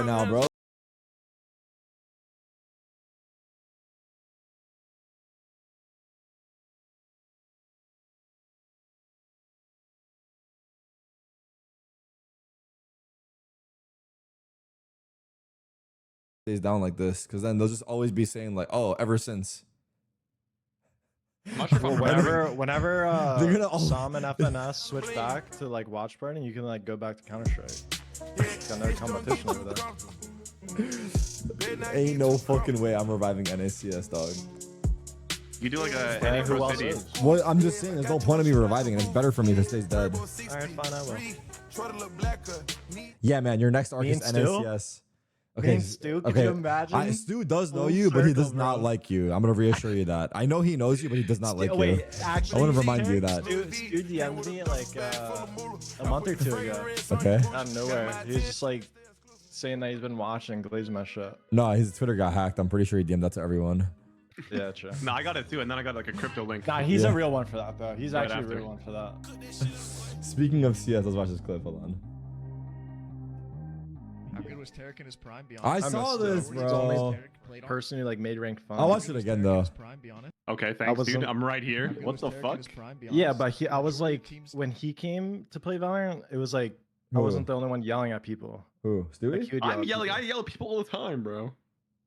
now, bro. Stays down like this, because then they'll just always be saying like, "Oh, ever since." Well, whenever They're gonna Sam and FNS switch back to like watch party, you can like go back to Counter-Strike. Got no competition over there. Ain't no fucking way I'm reviving NACS, dog. You do like a Hey, any who Pro else City. is? Well, I'm just saying, there's no point of me reviving it. It's better for me if it stays dead. Alright, fine, I will. Yeah, man, your next arc Me is and Stu? NACS. Me and Stu, could you imagine? Stu does know Full you, but he does circle, not bro. like you. I'm gonna reassure you that. I know he knows you, but he does not like you. Wait, actually, I want to remind you that. Stu DM'd me like a month or two ago. Okay. Out of nowhere. He was just like saying that he's been watching Glaze my shit. No, his Twitter got hacked. I'm pretty sure he DM'd that to everyone. Yeah, true. No, I got it too, and then I got like a crypto link. Nah, he's Yeah. a real one for that though. He's Right actually a after. real one for that. Speaking of CS, let's watch this clip. Hold on. How good was Tarek in his prime? Be I honest. saw missed it. this, He's bro. only Played on. Person who like made ranked fun. I'll watch it again though. Be honest. Okay, thanks, was dude. some- I'm right here. How good What was the Tarek in fuck? his prime? Be Yeah, honest. but I was like, Teams- when he came to play Valorant, it was like I Who? wasn't the only one yelling at people. Who? Like, Stewie? he would yell I'm at yelling. I people. yell at people all the time, bro.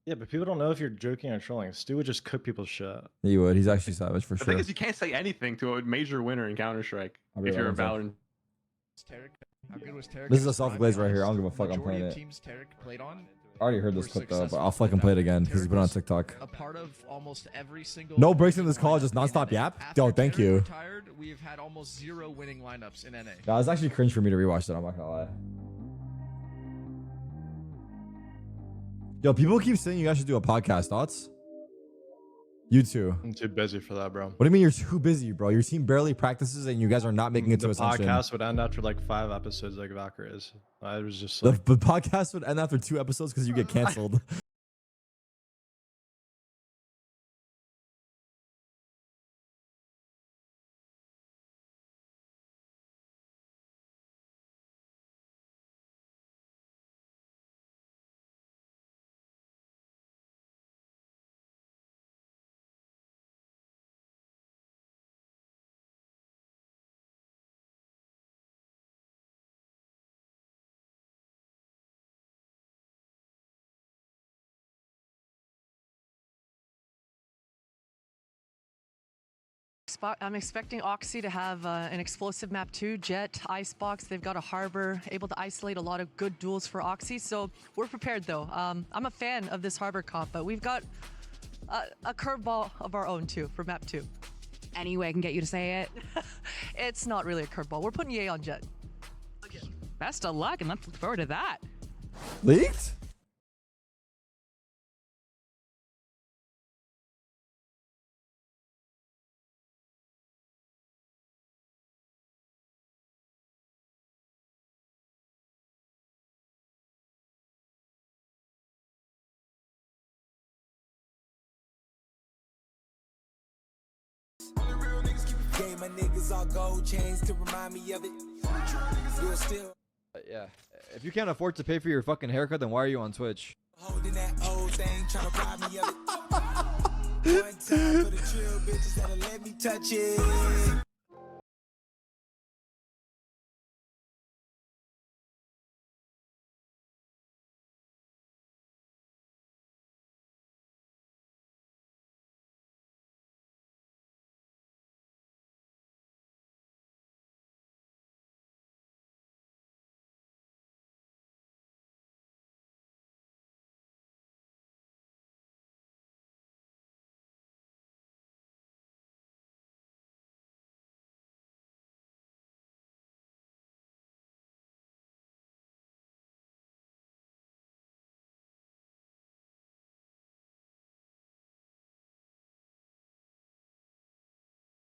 Yeah, but people don't know if you're joking or trolling. Stu would just cook people's shit. He would. He's actually savage for The sure. thing is, you can't say anything to a major winner in Counter Strike I'll be if right you're in back. Valorant. Tarek, how good was Tarek? This is in a his soft prime? glaze Be right here. I honest. don't give a fuck. I'm Majority playing of it. teams Tarek played on. I already heard this were clip though, but successful. I'll fucking play it again because Tarek he's been on was TikTok. A part of almost every single. No breaks in this winning call, just lineup in nonstop NA. yap? After Yo, thank Tarek you. Retired, we've had almost 0 winning lineups in NA. Nah, it's actually cringe for me to rewatch it. I'm not gonna lie. Yo, people keep saying you guys should do a podcast. Thoughts? You too. I'm too busy for that, bro. What do you mean you're too busy, bro? Your team barely practices and you guys are not making it to The Ascension. podcast would end after like 5 episodes, like Valkyrie is. I was just The, like, the podcast would end after 2 episodes because you get canceled. I'm expecting Oxy to have an explosive map too. Jet, Icebox, they've got a harbor, able to isolate a lot of good duels for Oxy. So we're prepared though. I'm a fan of this harbor comp, but we've got a curveball of our own too for map 2. Any way I can get you to say it. It's not really a curveball. We're putting Yay on Jet. Best of luck, and let's look forward to that. Leaked? Game my niggas all gold chains to remind me of it. You're still Yeah. If you can't afford to pay for your fucking haircut, then why are you on Twitch? holding that old thing, trying to rob me of it. One time for the trill bitches that'll let me touch it.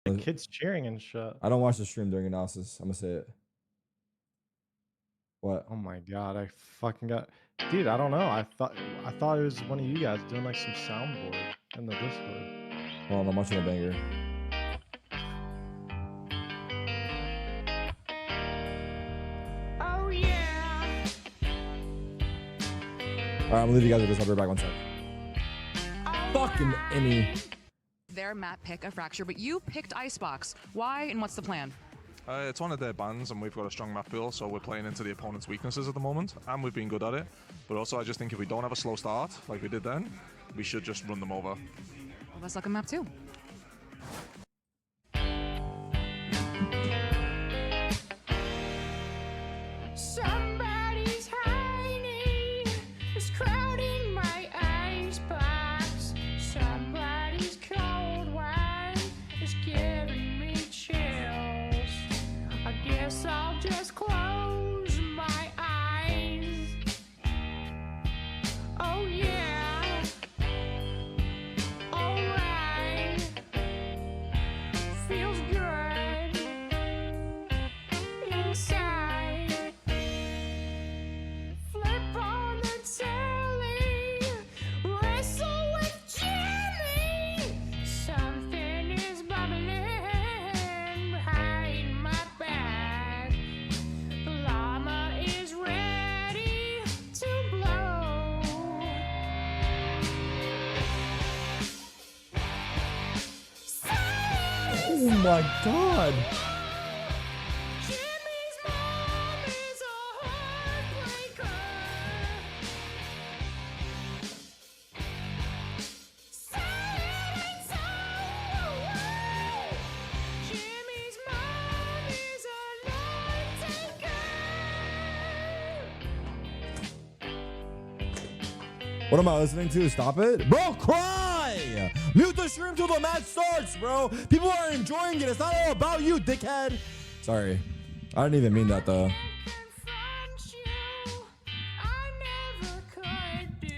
the kids cheering and shit. I don't watch the stream during analysis. I'm gonna say it. What? Oh my god, I fucking got, dude. I don't know. I thought it was one of you guys doing like some soundboard in the Discord. Hold on, I'm watching a banger. Oh yeah. All right, I'm gonna leave you guys with this. I'll be right back 1 sec. Fucking Emmy. Their map pick a fracture, but you picked Icebox. Why and what's the plan? It's one of their bans, and we've got a strong map pool, so we're playing into the opponent's weaknesses at the moment, and we've been good at it. But also, I just think if we don't have a slow start, like we did then, we should just run them over. Well, best luck in map 2. Somebody's hiding, is crowding my icebox. Somebody's cold wine is giving me chills. I guess I'll just close my eyes. Oh yeah, alright. Feels good inside. Flip on the telly, wrestle with Jimmy. Something is bubbling behind my back. The llama is ready to blow. Oh my god. Jimmy's mom is a heartbreaker. Silent soul. Jimmy's mom is a life taker. What am I listening to? Stop it. Bro, cry! Mute the stream till the match starts, bro. People are enjoying it. It's not all about you, dickhead. Sorry. I didn't even mean that, though. Confront you, I never could do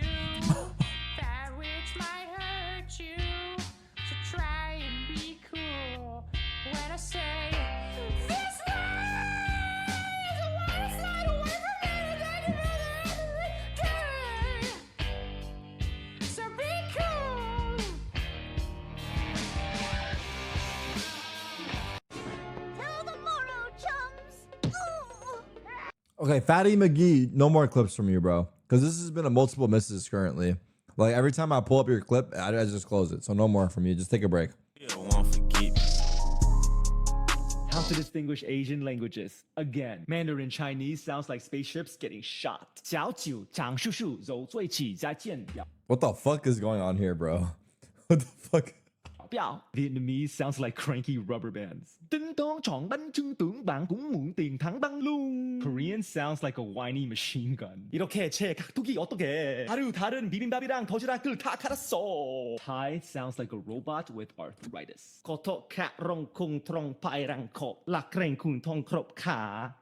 that which might hurt you. So try and be cool when I say this life is a one slide away from anything good. So be cool. Till tomorrow, chums. Ooh. Okay, Fatty McGee, no more clips from you, bro. Because this has been a multiple misses currently. Like, every time I pull up your clip, I just close it. So no more from you. Just take a break. How to distinguish Asian languages. Again, Mandarin Chinese sounds like spaceships getting shot. 小九长叔叔揉最起再见表 What the fuck is going on here, bro? What the fuck? Vietnamese sounds like cranky rubber bands. Korean sounds like a whiny machine gun. 이렇게 제 각도기 어떻게? 하루 다른 비빔밥이랑 도시락을 다 갈았어. Thai sounds like a robot with arthritis.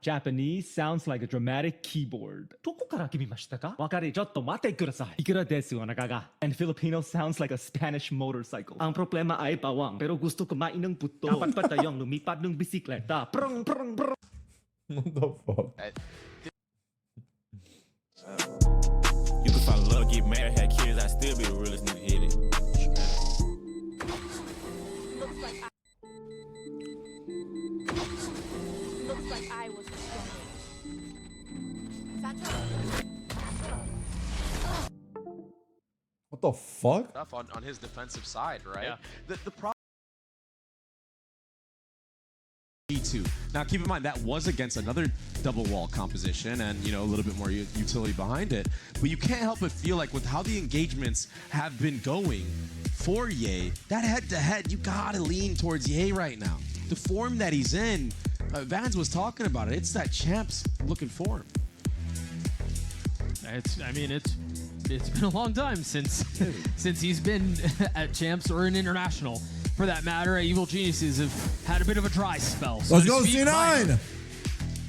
Japanese sounds like a dramatic keyboard. どこから来ましたか? 別れちょっと待ってください. 이끌어 대수 하나가가. And Filipino sounds like a Spanish motorcycle. Ang problema ay bawang, pero gusto kumain ng puto. Dapat pa tayong lumipat ng bisikleta. Prong, prong, prong. What the fuck? You can find love, get married, have kids, I still be the realest nigga hit it. Looks like I was the What the fuck? Stuff on his defensive side, right? Yeah. The problem. E2. Now, keep in mind that was against another double wall composition, and a little bit more utility behind it. But you can't help but feel like with how the engagements have been going for Ye, that head-to-head, you gotta lean towards Ye right now. The form that he's in, Vans was talking about it. It's that champs looking form. It's been a long time since he's been at champs or in international. For that matter, Evil Geniuses have had a bit of a dry spell. So Let's go, C9!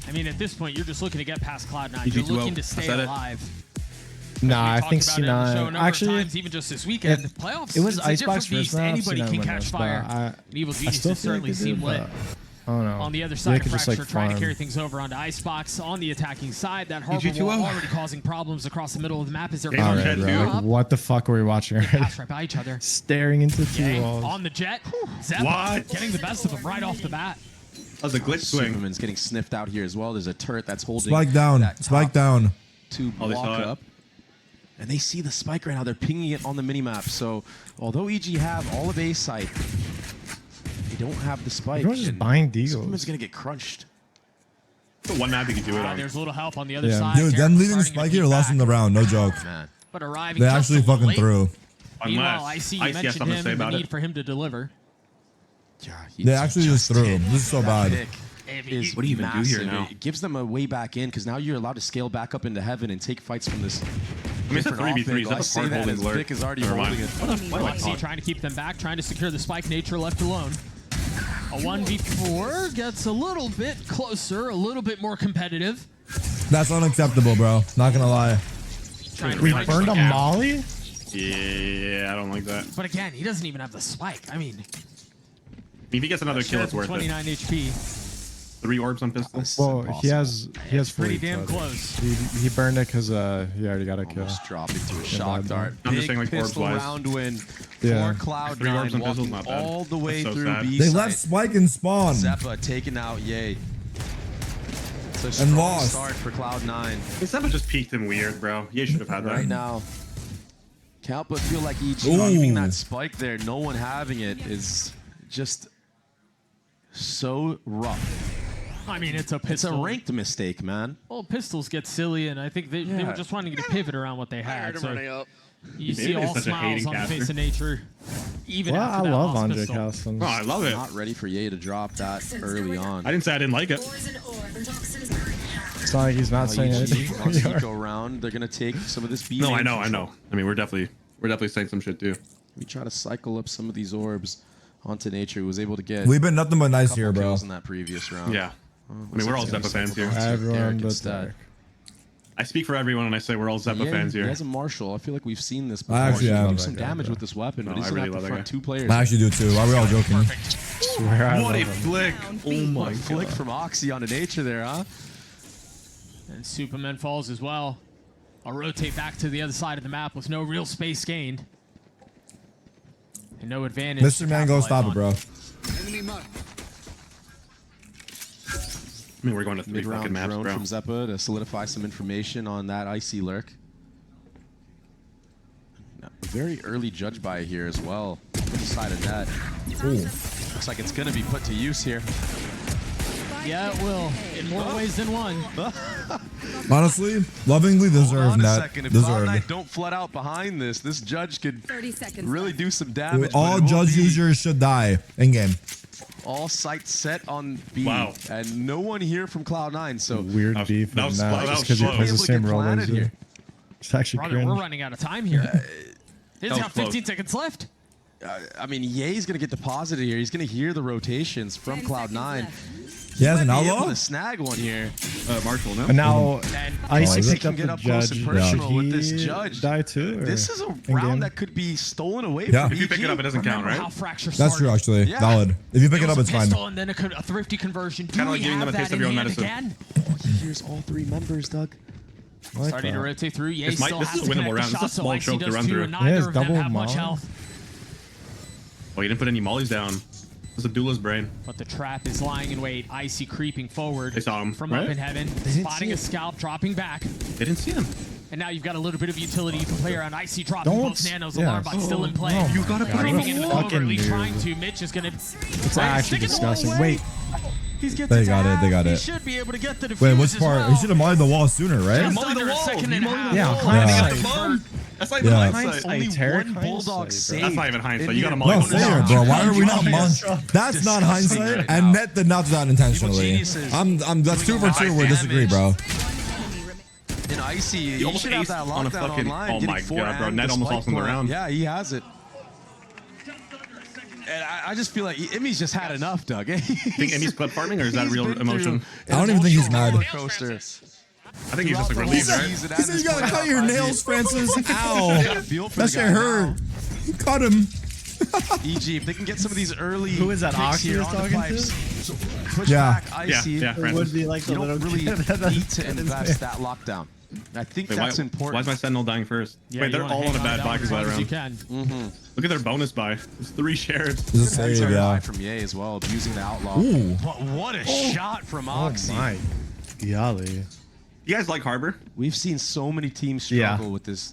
I mean, at this point, you're just looking to get past Cloud9. You're looking to stay alive. Nah, I think C9. Actually, times, even just this weekend, playoffs. It was it's a Icebox different beast. first round. Anybody C9 can won catch this, fire. Evil Geniuses certainly seem lit. I don't know. On the other They side, could just, Fracture like, trying to farm. carry things over onto Icebox. On the attacking side, that harbor wall already causing problems across the middle of the map. Is there All right, bro. Like, what the fuck were we watching? pass right by each other? Staring into two Yang walls. on the jet. Zep getting the best of him right off the bat. That was a glitch swing. Superman's getting sniffed out here as well. There's a turret that's holding Spike down. that Spike top down. to block up. And they see the spike right now. They're pinging it on the minimap. So although EG have all of A site, they don't have the spike. Everyone's just buying deals. Someone's going to get crunched. The one map you can do it on. There's a little help on the other side. Dude, them leaving spike here lost in the round. No joke. Man. But arriving They just actually a little fucking late. threw. Meanwhile, I see you Icy has mentioned something to him say and the about need it. for him to deliver. Yeah, They actually just threw. This is so bad. Is What do you even do here massive. now? It gives them a way back in because now you're allowed to scale back up into heaven and take fights from this. I mean, it's a different 3v3. off-angle. I That's a say part that holding as lurk. Vic is already Never mind. holding it. Oxy trying to keep them back, trying to secure the spike. Nature left alone. A 1v4 gets a little bit closer, a little bit more competitive. That's unacceptable, bro. Not gonna lie. We burned a molly? Yeah, I don't like that. But again, he doesn't even have the spike. I mean, If he gets another kill, it's worth 29 HP. it. 3 orbs on pistol. Well, he has pretty fleet, damn so close. He burned it because he already got a kill. Almost dropping to a shock dart. I'm Big just saying, like, orbs pistol wise. round win Yeah. for Cloud9 3 orbs on pistol's walking not bad. all the way That's so through sad. B They side. left spike and spawn. Zeppa taking out Ye. It's a And strong lost. start for Cloud9 Zeppa just peeked him weird, bro. You should have had that. right now. Can't help but feel like EG Ooh. leaving that spike there, no one having it, is just so rough. I mean, it's a It's pistol. a ranked mistake, man. Well, pistols get silly, and I think they were just wanting to pivot around what they had. So you see David is all such a smiles hating on the face caster. of nature. Even Well, after I that love lost Andre pistol. Castles. Oh, I love it. Not ready for Ye to drop that early on. I didn't say I didn't like it. It's not like he's not saying anything. Once you go around, they're gonna take some of this B. No, I main know, I control. know. I mean, we're definitely saying some shit too. We try to cycle up some of these orbs onto Nature, who was able to get We've been nothing but a nice couple here, bro. kills in that previous round. Yeah. I mean, we're all Zeppa fans here. Everyone but instead. Derek. I speak for everyone when I say we're all Zeppa fans He here. has a Marshall. I feel like we've seen this before. I actually He can am. do some That guy, damage bro. with this weapon, No, but he's I gonna really have to love front that 2 players. I actually do too. Why are we all joking? Swear I What love a him. flick! Oh my Flick god. from Oxy onto Nature there, huh? And Superman falls as well. I'll rotate back to the other side of the map with no real space gained. And no advantage. Mr. to Man, go capitalize stop on. it, bro. I mean, we're going to 3 fucking Mid-round maps, drone bro. from Zeppa to solidify some information on that Icy lurk. Now, a very early judge buy here as well. Which side of that? Ooh. Looks like it's gonna be put to use here. Yeah, it will. In more ways than one. Honestly, lovingly Hold deserved on a that. second. If Deserved. Cloud9 don't flood out behind this judge could 30 seconds. really do some damage. but All it will judge be users should die in game. all sights set on B. Wow. And no one here from Cloud9, so Weird That was- beef that with was Matt slow. just because he That was plays the slow. same Able to role get as planted you. here. It's actually Brother, cringe. we're running out of time here. He's was got close. 15 seconds left. I mean, Ye's gonna get deposited here. He's gonna hear the rotations from Cloud9. He has an Might be outlaw? able to snag one here. Marshall, no? And now And Icy Icy picked can up get the up close and judge. personal Did with this he judge. die too? Or This is a in-game? round that could be stolen away Yeah. from If you pick it up, it doesn't count, Remember right? how Fracture That's true, started? actually. Yeah. Valid. If you pick It it up, was it's a fine. pistol and then a thrifty conversion. Do Kinda we like giving have them a that taste of in your own hand medicine. again? Here's all 3 members, Doug. I like Starting to that. rotate through. Ye This might- still this has is a to winnable connect round. the This is a shot, so small Icy choke to does run too, through. and Yeah, neither it's of them double have much molly. health. Oh, you didn't put any mollies down. It's a duelist brain. But the trap is lying in wait. Icy creeping forward. They saw him, From right? up in heaven. didn't Spotting see a it. scalp, dropping back. They didn't see him. And now you've got a little bit of utility you can play around. Icy dropping Don't both nanos. yeah. Alarm bot still in play. Oh You gotta my put God, him Creeping into the fucking covertly, trying noob. to. Mitch is gonna. It's actually disgusting. Wait, He's getting They got it, they got He it. should be able to get the defuse Wait, which as part? well. He should have mollied the wall sooner, right? Just Molly the under a wall. second You and a molly half. the Yeah, wall. hindsight. They got the bomb. That's not even Yeah. hindsight. Only Tarek, one Bulldog hindsight, save. That's not even hindsight. in You gotta your molly No, the bonus wall. fair, round. bro. Why are we not Disgusting That's not disgusting hindsight, right and now. Net did not do that intentionally. Geniuses That's 2 for 2. We disagree, bro. And Icy, He you almost should have aced that on a lockdown fucking- online. oh getting my 4 God, bro. and Ned the almost spike lost on the plant. round. Yeah, he has it. And I just feel like Immy's just had enough, Doug. Think Emmy's clip farming, or is that He's real been emotion? through I don't even think he's emotional mad. roller coaster. I think he's just like relieved, right? He said you gotta cut your nails, Francis. Ow. That shit hurt. Cut him. EG, if they can get some of these early Who is that, picks Oxy here he's on the talking pipes, push Yeah. back Icy. Yeah, it would be like You the don't little really kid that need to cut his invest nail. that lockdown. I think Wait, that's why important. is my Sentinel dying first? Yeah, Wait, you they're wanna all hang on a bad down buy as because long that as you round. can. Look at their bonus buy. It's 3 shares. It's a save, Very high yeah. from Ye as well, abusing the outlaw. Ooh. But what a shot from Oh Oxy. my golly. You guys like Harbor? We've seen so many teams Yeah. struggle with this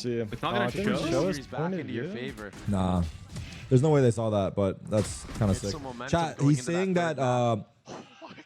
see. It's not Oh, gonna I actually didn't show. show us Series back point of into your view. favor. Nah. There's no way they saw that, but that's kind of Get sick. some momentum Chat, going he's into that saying third that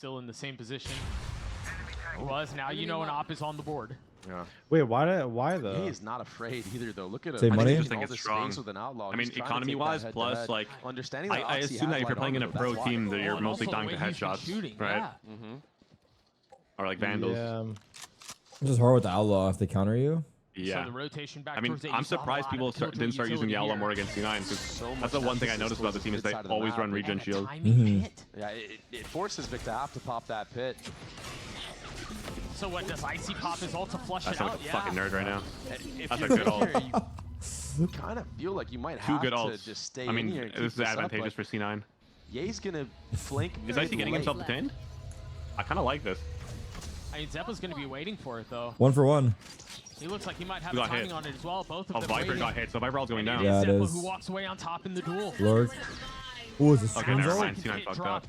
still in the same position. It was. Now you know an op is on the board. Yeah. Wait, why though? He is not afraid either, though. Look at him. Save money? I just think All it's this strong. space with an outlaw. I mean, He's trying to take that economy-wise, head-to-head. plus like understanding I that Oxy assume has that if you're light playing in a armor, pro that's team, why. that you're and mostly also the dying to way he's been headshots, shooting, right? yeah. Or like vandals. Yeah. It's just hard with the outlaw if they counter you. Yeah. So the rotation back I mean, towards it, I'm you saw a surprised lot people of Killjoy didn't start using the utility outlaw here. more against C9 because So that's much the one thing I emphasis noticed about the towards team is the they mid side of the always map. run regen shield. Yeah, it forces Vic to have to pop that pit. So what does Icy pop his ult to flush That's it like out? a Yeah. fucking nerd right now. If That's you a good look ult. here, you kind of feel like you might Two have good to ults. just stay I mean, in here and keep this is this up, advantageous but for C9. Ye's gonna flank. Is Icy getting himself detained? I kind of like this. I mean, Zeppa's going to be waiting for it, though. 1 for 1. He looks like he might have Who a got timing hit? on it as well. Both of Oh, them Viper waiting. got hit, so Viper all's going down. Yeah, it Zeppa is. who walks away on top in the duel. Lurk. Ooh, is this Okay, screens never ult? mind. C9 fucked up.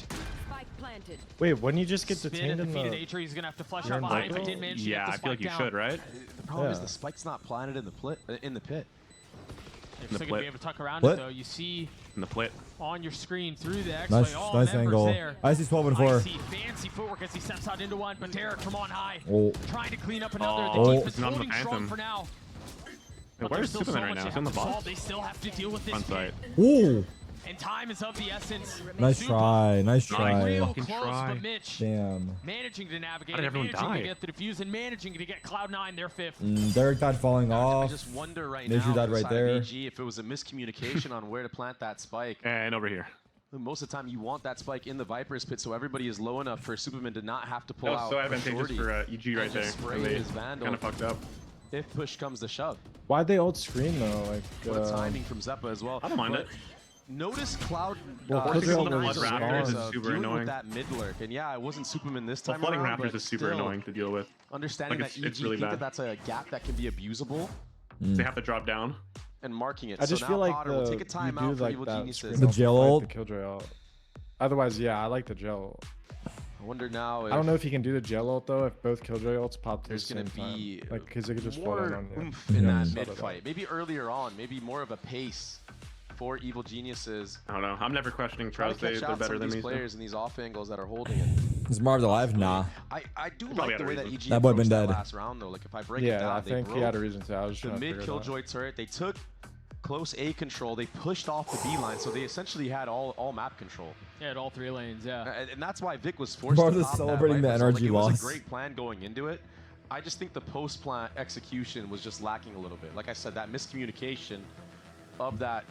Wait, wouldn't you just get Spin detained and in defeated the? Nature. He's going to have to flush You're out in behind. But Viper? did manage to Yeah, get the I feel like you spike should, down. right? The problem is Yeah. the spike's not planted in the pit. You're the still going to plit. be able to tuck around What? it, though. You see In the plit. on your screen through the X-ray. Nice, all nice members angle. there. Icy's 12 and 4. Icy, fancy footwork as he steps out into one, but Derek from on high. Oh. Trying to clean up another. Oh, The deep it's is not the holding strong Phantom. for now. Wait, But where's there's still Superman so right much now? they Is he on the have to bot? solve. They still have to deal with this Front pit. side. Ooh. And time is of the essence. Nice Super try. Nice Nice. try. real Fucking close, try. but Mitch Damn. managing to navigate How did it, everyone managing die? to get the defuse, and managing to get Cloud9 their fifth. Derek died falling I off. just wonder right Nature now died on the right side there. of EG if it was a miscommunication on where to plant that spike. And over here. Most of the time, you want that spike in the Viper's pit so everybody is low enough for Superman to not have to pull That was out so a advantageous shorty for EG right and there. just spray And they his Vandal kind of fucked up. if push comes to shove. Why'd they ult screen though? Like, What a timing from Zeppa as well. I don't mind But it. Notice Cloud. Well, Flooding Killjoy the was Flood spawn. Raptors is dealing super annoying. with that mid lurk, and yeah, it wasn't Superman this Well, time flooding around, Raptors but is super still, annoying to deal with. Understanding Like, that it's EG really think bad. that that's a gap that can be abusable They have to drop down. and marking it. I just so feel now like Potter will take a you time do out for like Evil that Geniuses. screen The ult to gel fight ult? the Killjoy ult. Otherwise, yeah, I like the gel ult. I wonder now if I don't know if you can do the gel ult though if both Killjoy ults pop at the there's same going to time. be Like, because it could just fall more down on you. oomph in that Mhm. mid fight. Maybe earlier on, maybe more of a pace for Evil Geniuses. I don't know. I'm never questioning Try to Trout. catch They're out better some of than these me. players in these off angles that are holding it. Is Marv alive? Nah. I do Probably like had the a way that reason. EG That boy been approached that dead. last round though. Like if I break it Yeah, down, I they think broke he had a reason to. I was just the trying to mid figure it out. Killjoy turret. They took close A control. They pushed off the B line, so they essentially had all map control. Yeah, at all three lanes, yeah. And that's why Vic was forced Marv to is pop celebrating that the Viper zone. NRG Like, it was loss. a great plan going into it. I just think the post-plant execution was just lacking a little bit. Like I said, that miscommunication of that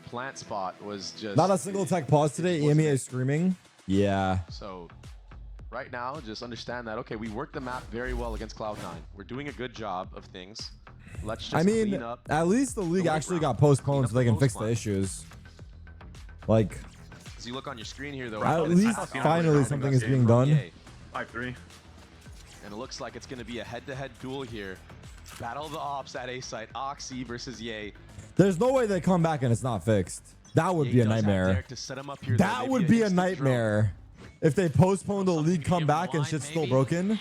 plant spot was just... Not a single tech pause today. EMEA is screaming. Yeah. So right now, just understand that, okay, we worked the map very well against Cloud9. We're doing a good job of things. Let's just I mean, clean up. at least the league late actually round. got postponed Clean so they up can the fix the post-plant. issues. Like, As you look on your screen here, though, at it's least top down finally round something from is being EA. done. 5-3. And it looks like it's going to be a head-to-head duel here. Battle of the Ops at A site. Oxy versus Ye. There's no way they come back and it's not fixed. That would Ye be a does have nightmare. Derek to set him up here, though. That Maybe would be a instant nightmare. If they postpone the league comeback and shit's still broken.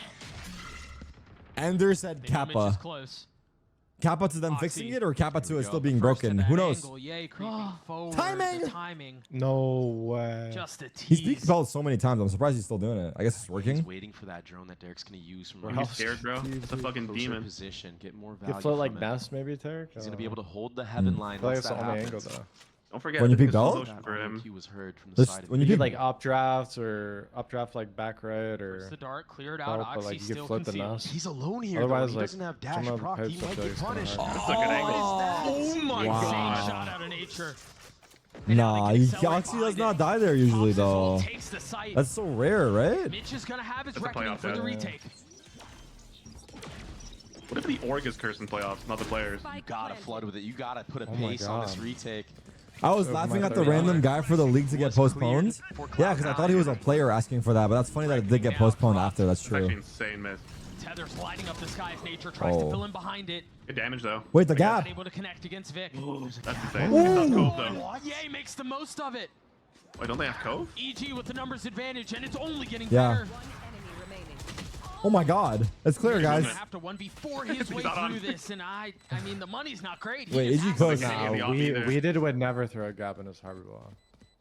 Ender said They know Mitch is Kappa. close. Kappa to them Oxy. fixing it or Kappa to we it go. still being First to broken? that Who knows? angle, Ye creeping forward. Timing! The timing. No way. Just a He's tease. beat Spelled so many times. I'm surprised he's still doing it. I guess it's He's working. waiting for that drone that Derek's going to use from Are you scared, bro? It's a fucking closer demon. position. Get more value You float like from it. Nest maybe, Tarek? He's going to be able to hold the heaven line I feel like once it's the that only angle happens. though. Don't forget. When you this peek is slow belt? motion for him. He was heard from the This- side of when the you You peek get like up drafts or up draft like back right or First the dart, cleared out. belt, but Oxy like you still can flip the concealed. Nest. He's alone here, Otherwise, though. He like, doesn't have dash some of the proc. He pipes might up get there is kinda punished. hard. That's a good angle. Oh my Wow. Insane shot out of nature. Nah, Oxy does not die there usually though. Takes the site. That's so rare, right? Mitch is gonna have his That's a reckoning playoff for the death. retake. What if the org is cursed in playoffs, not the players? You gotta flood with it. You gotta put a Oh my pace on this God. retake. I was Over laughing my at the 30. random guy for the league to get Was cleared postponed. for Yeah, because I thought he was a player asking for that, but that's funny that it did get postponed after. That's It's actually true. insane miss. Tether's lighting up the sky as nature tries to Oh. fill in behind it. Good damage though. Wait, the gap. Unable to connect against Vic. That's insane. Ooh. That's Cove though. Ye makes the most of it. Wait, don't they have Cove? EG with the numbers advantage, and it's only getting Yeah. better. Oh my God, it's clear, He's guys. gonna have to 1v4 his way He's not on. through this, and I mean, the money's not great. Wait, He is he attacks close? the Nah, same. Nah, the off either. we did would never throw a gap in his harbor ball.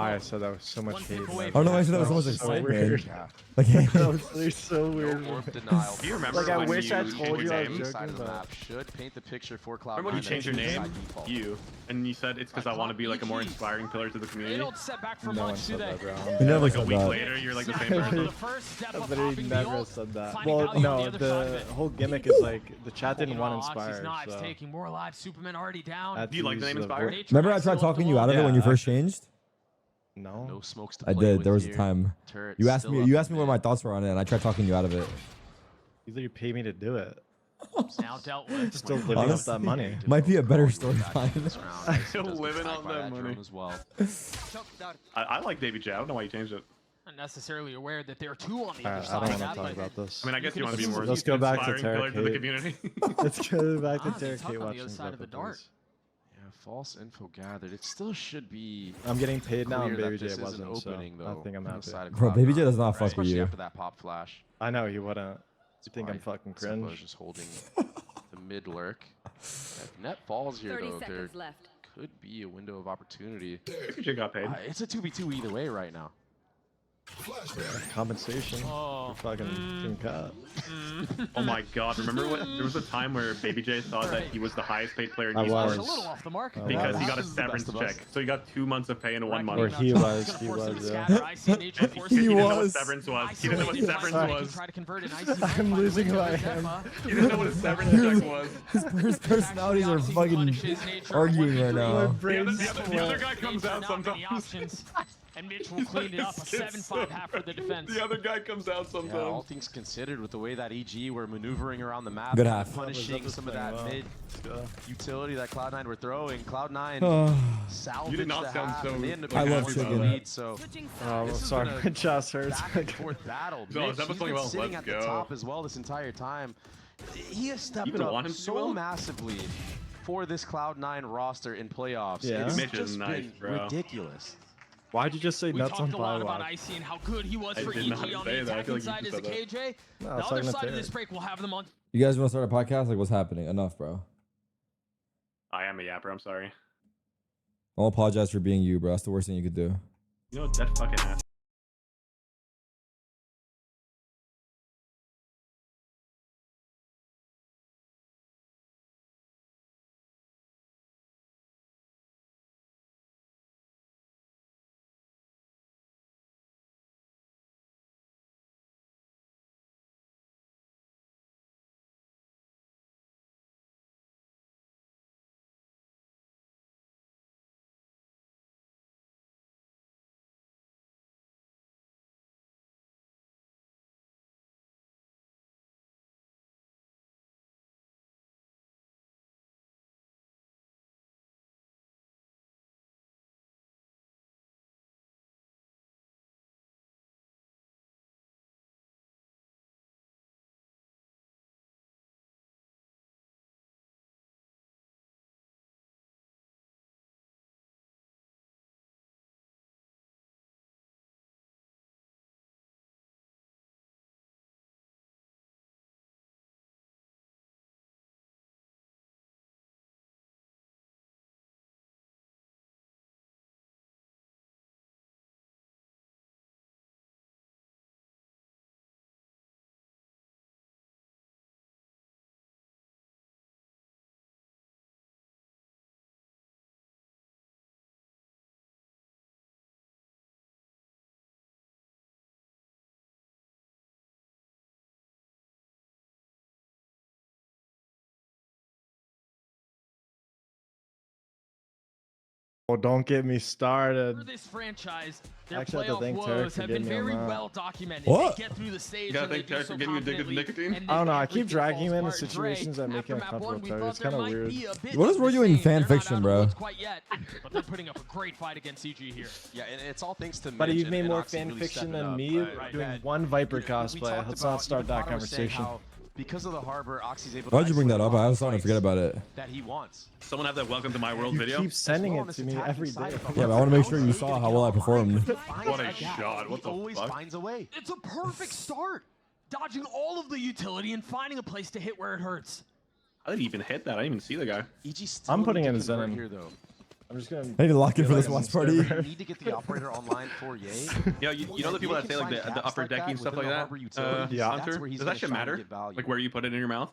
why I said that with so much hate. I don't know why I said that with so much excitement. Weird. Like, That was really so weird. No orb denial. Do you remember Like, I when wish you I changed told your you I was name? joking, Side of the but- map should paint the picture for Cloud9. Remember when you that changed your it's name? by default. You. And you said it's because I want to be like a more inspiring pillar to the community. They don't set back for No one much, do said they? that, bro. I'm You never like a said week that. later, you're like the same person. The first step I of literally popping the never ult, said that. finding Well, value on no, the other side of the it. whole gimmick is like the chat didn't want Oxy's Inspire. knives So taking more lives. Superman already down. that's Do you like the name usually Inspire? Nature Remember I Knight tried still talking up you the out of it wall. when you Yeah, first changed? No. No smokes to I play did. with There was a here. time. Turret You asked still me. up You in asked me what mid. my thoughts were on it, and I tried talking you out of it. You literally pay me to do it. Now dealt with. Still living off Honestly, that money. might be a better This storyline. round. Still Does get living sniped on by that drone money. as well. I like Davy J. I don't know why you changed it. Not necessarily aware that there are two on the other Alright, I side. don't want of to that, talk but about this. I mean, I guess you want to be more Let's go back to inspiring pillar Tarek to the hate. community. Let's go back to Honestly, Tarek tough hate on the watching other side of the Zephyr, dart. please. Yeah, false info gathered. It still should be. I'm getting paid now, and clear Baby that J this is an wasn't, so opening, I though, think I'm on the happy. side of Bro, Baby J Cloud9, does not fuck with especially you. after that pop flash. I know he wouldn't. You think I'm Why fucking Simba cringe? is just holding the mid lurk. If net falls here, 30 though, there seconds left. could be a window of opportunity. Baby J got paid. It's a 2v2 either way right now. Compensation Oh. for fucking Team Cat. Oh my god, remember when there was a time where Baby J thought that he was the highest paid player in I esports was. A little off the mark. I because was. he got a This is the severance best of us. check. So he got 2 months of pay in 1 month. Or he was, yeah. He didn't know what severance was. He didn't know what severance was. I'm losing who I am. He didn't know what a severance check was. His personalities are fucking arguing right now. The other guy comes out sometimes. And Mitch will clean it up. A 7-5 half for the defense. The other guy comes out sometimes. Yeah, all things considered, with the way that EG were maneuvering around the map, Good half. punishing some of that mid utility that Cloud9 were throwing. Cloud9 Oh. salvaged You did not the sound half, so and they ended up I getting love one chicken. lead, so Oh, this has sorry, been a my chest hurts. back and forth battle. No, Mitch, that was he's been going well. sitting Let's at the go. top as well this entire time. He has stepped You even want up him to do so well? massively for this Cloud9 roster in playoffs. Yeah. It's Mitch is just nice, been bro. ridiculous. Why'd you just say We nuts on talked a lot about Firewatch? Icy and how good he was I for did EG not on say the that. I feel attacking like you side as a just said KJ. No, The I was other talking to side of Tarek. this break, we'll have them on. You guys want to start a podcast? Like, what's happening? Enough, bro. I am a yapper. I'm sorry. I'll apologize for being you, bro. That's the worst thing you could do. You know what? That fucking ass. Oh, don't get me For started. this franchise, their Actually, I have to playoff thank Tarek woes for have been getting me on very that. well documented. What? They get through the stage You gotta and they thank do Tarek so for getting you addicted to confidently, nicotine? and I don't know. then I keep everything dragging him falls into apart. Dre, situations that make after him map uncomfortable one, we with Tarek. thought It's there kind of might weird. be a bit What is of wrong the doing same. fan They're not fiction, out of the bro? woods quite yet, but they're putting up a great fight against CG here. Yeah, and it's all thanks to But Mitch you've and- made and more Oxy fan really fiction stepping than up. me Right. doing That- one Viper we talked cosplay. Let's about, not start that Potter was saying conversation. how because of the harbor, Oxy's able Why'd to you bring that isolate up? a lot I of was starting to forget fights about it. that he wants. Someone have that Welcome to My World You video. keep sending well it as to this me attacking every side day. of the Yeah, but I want to make sure you saw how well I performed. What a shot. What He always the fuck? finds a way. It's a perfect start. Dodging all of the utility and finding a place to hit where it hurts. I didn't even hit that. I didn't even see the guy. EG still I'm putting need in to a convert Zen. here though. I'm just gonna. I need to lock in for this Realize watch I'm party. server. You need to get the operator online for Yay. Yeah, you know the people that say like the upper decking stuff like that, Yeah. Hunter? Does that shit matter? Like where you put it in your mouth?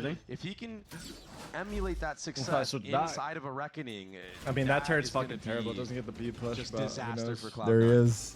everything. If he can emulate that success so that- inside of a Reckoning, I mean, that turret's is gonna fucking terrible. It be doesn't get the B push, just but who disaster knows? for Cloud9. There he is.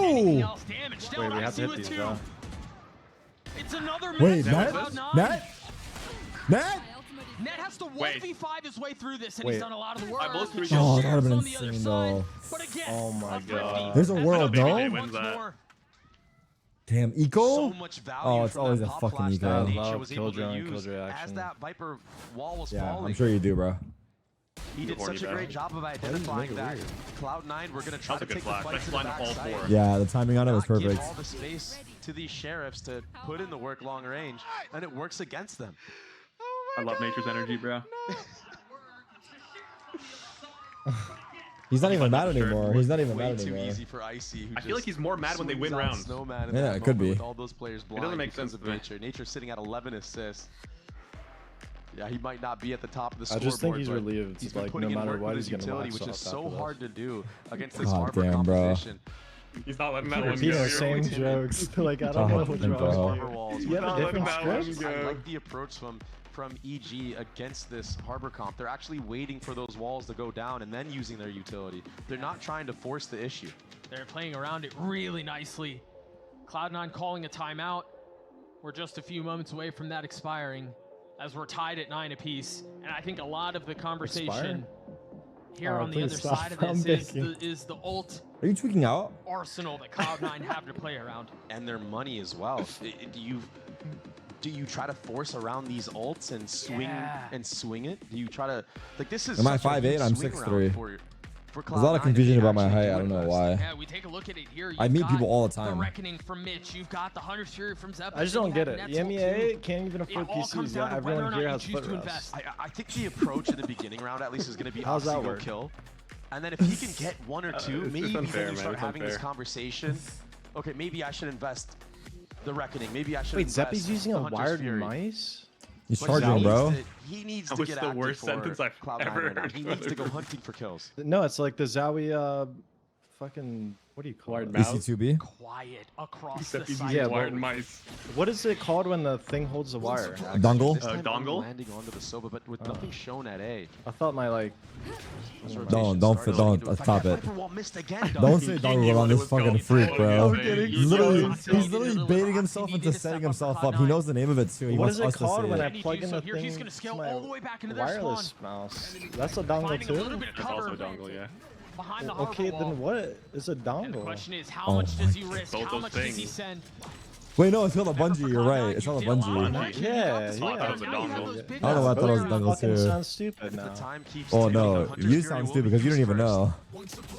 Wait, we have to hit these, though. It's another Wait, minute. Net? Net? Net has to Wait. 1v5 his way through this, and Wait. he's done a lot of the work. I both agree. Oh, that Sheriff's would have been on the other insane, side, though. But again, Oh my god. There's a world, BBJ no? wins that. Damn, eco? So much value Oh, it's from always that a pop fucking flash eco. that I Nature love was able to Killjoy and use Killjoy as action. that Viper wall was Yeah, falling. I'm sure you do, bro. He did Horny such a bro. great job of identifying that Cloud9 were going to try That's to a good take the flash. fight Let's to the line up all backside. four. Yeah, the timing on it was Not give perfect. all the space to these Sheriffs to put in the work long range, and it works against them. I love Nature's energy, bro. He's not even mad Sure. anymore. He's not even Way mad too anymore. easy for Icy. Who I feel like just he's more mad when they win swings out rounds. Snowman in Yeah, that it could moment be. with all those players blind doesn't make because sense of to me. Nature. Nature sitting at 11 assists. Yeah, he might not be at the top of the I scoreboard. just think he's but relieved. He's been Like, putting no in matter work what, with his he's gonna utility, max which out is so after hard to do against this God Harbor damn, bro. composition. He's not letting that one Repeat go. the same jokes. Like, I don't God know damn, what's bro. wrong. Harbor walls. You have a Not letting different that one script? go. I like the approach from EG against this Harbor comp. They're actually waiting for those walls to go down and then using their utility. They're not trying to force the issue. They're playing around it really nicely. Cloud9 calling a timeout. We're just a few moments away from that expiring, as we're tied at 9 apiece. And I think a lot of the conversation here Oh, on the please other stop. side of I'm this begging. is the ult Are you tweaking out? arsenal that Cloud9 have to play around. And their money as well. Do you try to force around these ults and swing it? Do you try to this is Am I such a 5'8"? huge I'm swing 6'3". round for There's a lot of Cloud9 confusion if they about my actually height. do I don't know invest. why. Yeah, we take a look at it here. I You've meet got people all the The time. Reckoning from Mitch. You've got the Hunter's Fury from Zep. I just don't get it. EMEA can't even afford all comes PCs. down Yeah, to whether or everyone not here you has choose foot to rests. invest. I think the approach in the beginning round at least is going to be How's that Oxy go work? kill. And then if he can get one or two, it's maybe unfair, then you man. start It's having this unfair. conversation. Okay, maybe I should invest the Reckoning. Maybe I should Wait, invest Zeppy's using the a Hunter's wired Fury. mice? He's But charging, he bro. needs to- He needs That to was get the active worst for sentence I've Cloud9 ever right now. heard He from needs to go anyone. hunting for kills. No, it's like the Zowie, fucking, what do you call it? EC2B? Quiet across Except the he's site. using Yeah, wired but- mice. What is it called when the thing holds the wire? Dongle? This time Dongle? landing onto the Soba, but with nothing shown at A. I thought my, like... Don't stop it. Viper wall missed again. Don't say dongle on this fucking freak, bro. kidding. He's literally baiting himself into setting himself up. He knows the name of it too. He What wants is it us to called say when I it. plug in So the here he's thing gonna scale to my all the way back into their wireless spawn. mouse? That's a dongle Finding a little too? bit of That's cover also dongle, yeah. behind the harbor Okay, wall. then what is a And the dongle? question is, how Oh much does he risk? Both How those much does he things. send? Wait, no, it's called a bungee. You're right. It's called a You did lot of bungee. work. You Yeah, got the spot. yeah. That was a Now you have dongle. those big I don't know, I thought it was guys. dongle Fucking too. sounds stupid The now. time keeps Oh ticking. no, The Hunter's you Fury sound will stupid be because you don't used even first. know.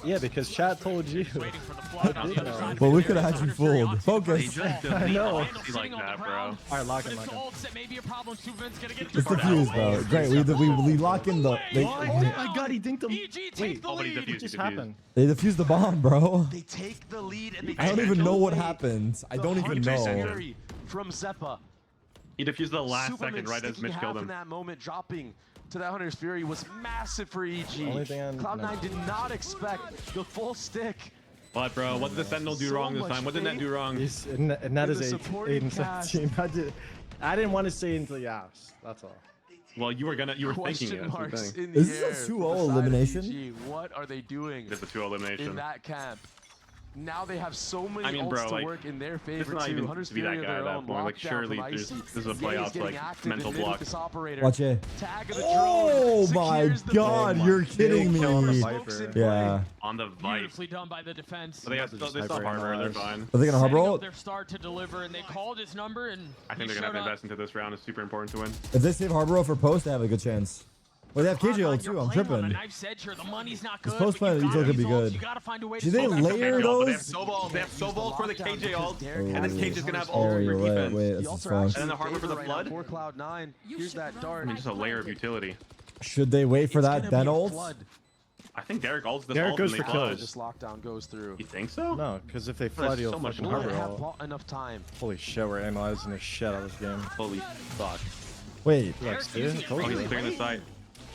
Yeah, because chat told you. Waiting for the flood on the other side. Well, we could have had you fooled. Focus. I know. Like that, bro. Alright, lock him, But it's lock the him. ults that may be a problem. Superman's gonna get It's defused, bro. Great. We lock in the. Oh my god, he dinked him. EG takes Wait, the Oh, but he lead. defused, what just he defused. happened? They defused the bomb, bro. They take the lead and they I don't take even the know what lead. happened. I The don't even Hunter's know. Fury from Zeppa. He defused the last Superman second right as sticking Mitch half killed in him. that moment, dropping to that Hunter's Fury was massive for EG. Only thing I Cloud9 know. did not expect the full stick. What, bro? What did the Sentinel do So wrong this much time? What did that do wrong? And that In is the 8 supporting and 17. I didn't want to say it until you asked. That's all. Well, you were thinking Question it. That's the marks thing. in the Is this a air 2-0 beside elimination? EG. What are they doing It's a 2 elimination. in that camp? Now they have so many I mean, bro, ults to like, work in their It's favor not too. even Hunter's to be Fury that of guy at their that own, point. Like, lockdown surely from this Icy. is a Ye's playoffs getting like active mental in mid with block. this operator. Watch it. Tag of the Oh drone my secures the god, bomb. you're kidding Kill me. the Smokes in Viper. play. Yeah. On the Vice. Beautifully done by the defense. But they Must have just still harbor. They're hyper-analyzed. fine. Are they gonna harbor Setting up ult? their start to deliver, and they called his number, and I think he they're gonna have showed to up. invest into this round. It's super important to win. If they save harbor ult for post, they have a good chance. Well, they have KJ ult You're too. I'm playing on a tripping. knife's edge here. The money's not This good, post but plan you util got could be these ults. good. You gotta find a way Do to they slow down layer KJ ult, but They those? have Sobol. They have Sobol for the KJ ult, Oh, and then KJ's gonna have oh, ult for you're right. defense. Wait, The that's ults just are fun. actually And then the harbor for the favored right now flood? for Cloud9. Here's that I dart. mean, just a layer of utility. Should they wait for It's that gonna then be a ult? flood. I think Derek ults this Derek ult goes and they for flood. kills. This lockdown goes through. You think so? No, because if they There's flood, so you'll much fucking more. Will they harbor have ult. bought enough time? Holy shit, we're analyzing the shit out of this game. Holy fuck. Wait. Relax, dude. I Oh, told he's you. clearing the site.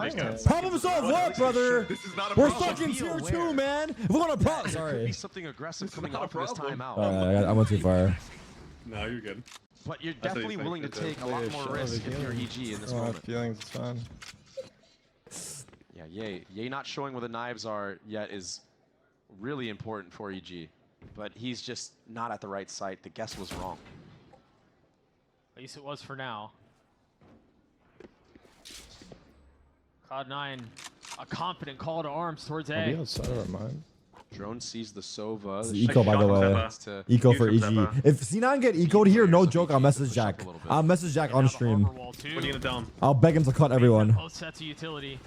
Problem solved what, brother? This is not a We're problem. stuck in Be tier aware. 2, man. If we want to There could sorry. be something aggressive coming not a off of this problem. timeout. I went too far. No, you're good. But you're That's what definitely he's willing to saying. take a lot more risk if you're EG in this moment. Feelings, it's fine. Yeah, Ye not showing where the knives are yet is really important for EG. but he's just not at the right site. The guess was wrong. At least it was for now. Cloud9, a confident call to arms towards I'll be A. outside of our mind. Drone sees the Sova. It's The eco, by the way. to- Eco for Use EG. your Zeppa. If C9 get ecoed here, no joke, I'll message Jack. I'll message Jack on stream. What are you gonna tell him? I'll beg him to cut everyone. Both sets of utility.